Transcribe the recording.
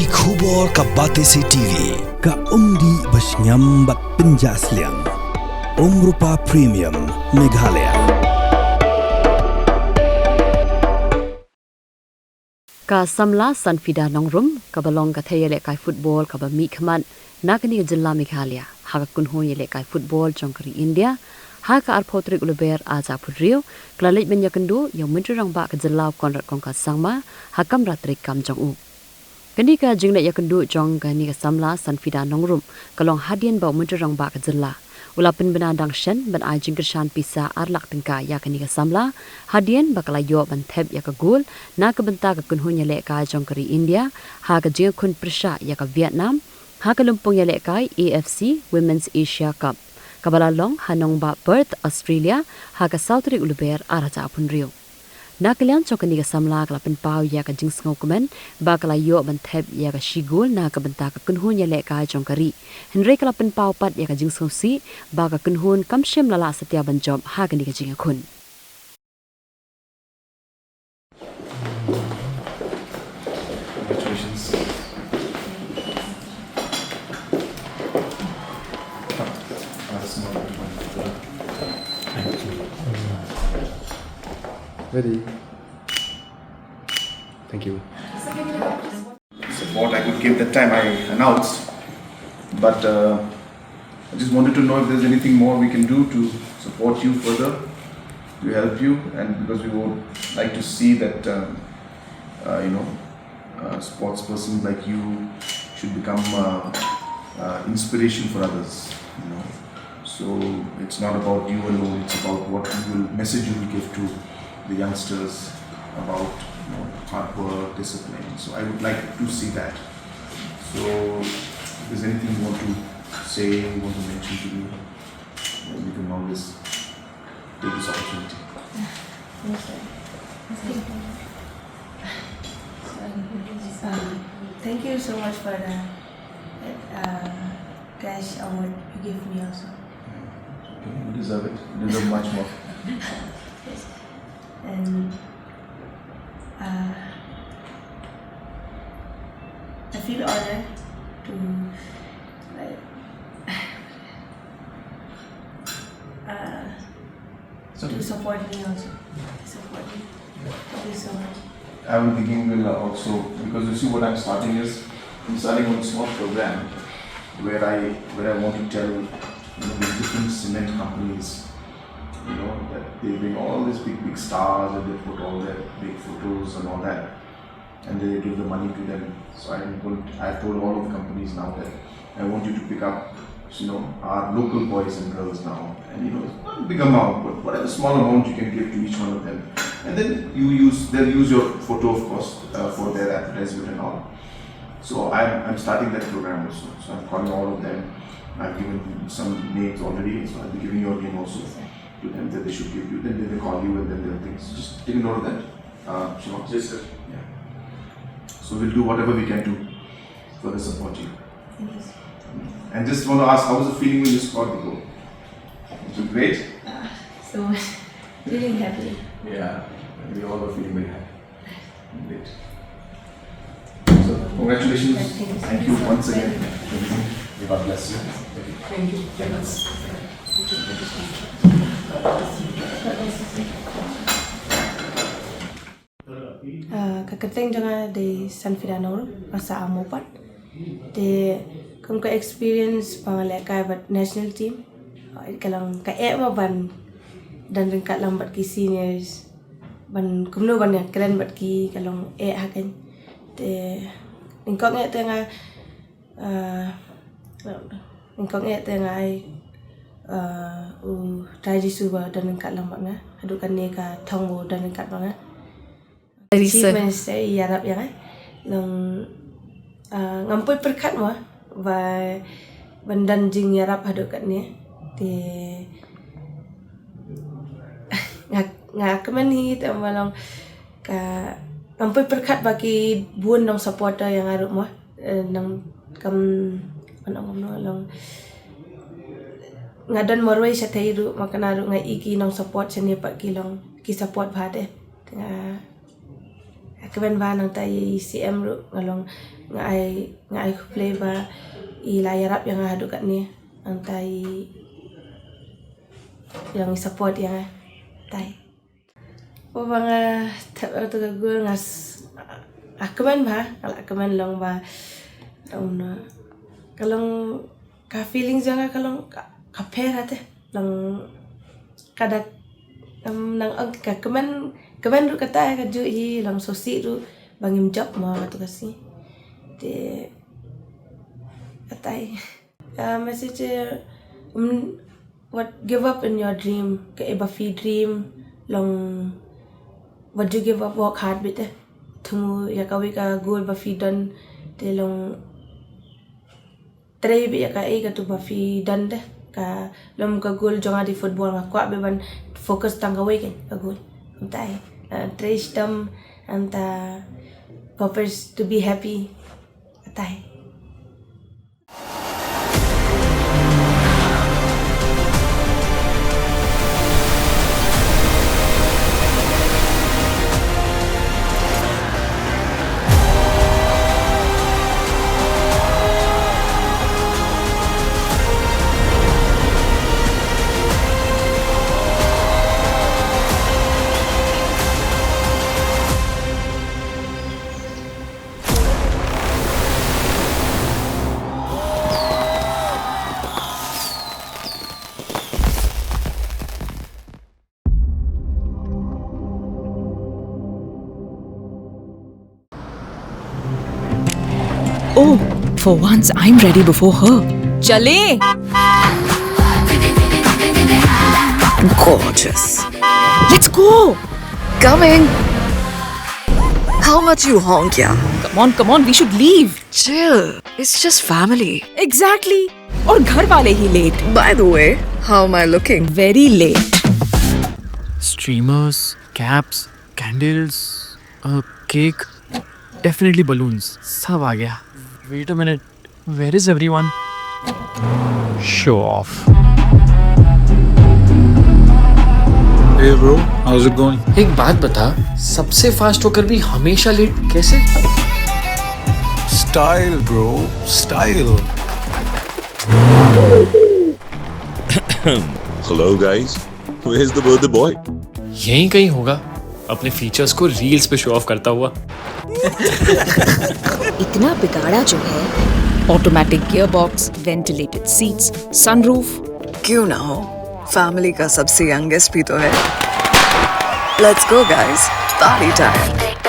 Ki khubor ka Batesi TV ka umdi basnyam bat penjaslian Rupa Premium Meghalaya Ka samla Sanfida Nongrum ka balong ka thayele kai football ka ba mi khaman nakani jilla Meghalaya ha ka kunho yele kai football jongkari India ha ka arphotrik uluber aja phudrio klalit men yakendu yang mentrang ba ka jilla konrat kongka sangma ha kam ratrik kam jong u kani ka jingla yakendu jong ka ni ka samla Sanfida Nongrum kalong hadian ba mentrang ba ka jilla ulapin benadang shen ban ajing kershan pisa arlak tengka ya kani ka samla hadian bakala yo ban Thep ya ka gol na ka benta ka kunhunya le ka jongkari India ha ka jing kun prisha ya ka Vietnam ha ka lumpong ya le kai AFC Women's Asia Cup kabala long hanong ba Perth Australia ha ka South Rik Uluber araja punrio nakalian chokani ka samla ka lapin pau ya ka jing Sngewkmen bakala yo ban Thep ya ka shigol na ka benta ka kunhunya le ka jongkari Henry ka lapin pau pat ya ka jing Sngewsih ba ka kunhun kamshem lala satya ban job ha ka ni ka jing khun Congratulations. Ready? Thank you. Support I could give that time I announced, but I just wanted to know if there's anything more we can do to support you further, to help you, and because we would like to see that sports persons like you should become inspiration for others. So it's not about you alone; it's about what message you will give to the youngsters about hard work, discipline. So I would like to see that. So if there's anything you want to say, you want to mention to me, then you can always take this opportunity. Thank you so much for the cash award you gave me also. Okay, you deserve it. You deserve much more. And I feel honored to to support me also. Support me. Thank you so much. I was thinking will also, because you see what I'm starting is, I'm starting one small program where I want to tell these different cement companies, that they bring all these big stars and they put all their big photos and all that, and they give the money to them. So I've told all of the companies now that I want you to pick up, our local boys and girls now, and not a big amount, but whatever small amount you can give to each one of them, and then they'll use your photo, of course, for their advertisement and all. So I'm starting that program also. So I'm calling all of them. I've given some names already, so I'll be giving your name also to them that they should give you. Then they will call you and then they'll think. So just take note of that. Yes, sir. Yeah. So we'll do whatever we can do for the support you. Yes. And just want to ask, how was the feeling when you scored the goal? Was it great? So much. Feeling happy. Yeah, we all are feeling very happy. Great. So congratulations. Thank you once again. God bless you. Thank you. Kakateng jangan di Sanfida masa amopat de kung ka experience pangalekai bat national team kalang ka ban dan ringkat lambat ki seniors ban kumno ban yang keren bat ki kalong hakan de ingkong tengah traji suba dan ringkat lambat na adukan ni ka thongbo dan ringkat banga achievements dari yarap yang lang ngampoy perkat mo và bandan jing yarap hadukan ni de ngak kemani tamalong ka ngampoy perkat bagi buon ng supporter yang aru mo nang kam lang ngadan morway sa tayo makanaru nga iki ng support sa niya pa kilong ki support bade Kemen ba nang tayo CM ru ngalong ngai play ba I layarap yang hadu kat ni ang tayo yang support yang tayo. Bang Thep tu gagul ngas kemen ba kemen long ba kalong ka feelings yang kalong ka pera te long kada nang ka kemen ru kata ka ju I long sosi ru bangim job ma tu kasi te katai message what give up in your dream ka eba fi dream long what do you give up work hard bit thungu ya ka we ka goal ba fi done te long tray bi ya ka e ka tu ba fi done de ka lom ka goal jonga di football nga kwa be ban focus tangga we ka goal untai tray stem anta purpose to be happy atai. Oh, for once I'm ready before her. Chale! Gorgeous. Let's go! Coming. How much you honk, yeah? Come on, we should leave. Chill. It's just family. Exactly. और घर वाले ही late. By the way, how am I looking? Very late. Streamers, caps, candles, a cake, definitely balloons. सब आ गया. Wait a minute. Where is everyone? Show off. Hey bro, how's it going? एक बात बता, सबसे fast होकर भी हमेशा late कैसे? Style bro, style. Hello guys, where's the birthday boy? यहीं कहीं होगा, अपने फीचर्स को रील्स पे शो ऑफ करता हुआ. इतना बिगाड़ा जो है. Automatic gearbox, ventilated seats, sunroof. क्यों ना हो? Family का सबसे youngest भी तो है. Let's go guys, party time.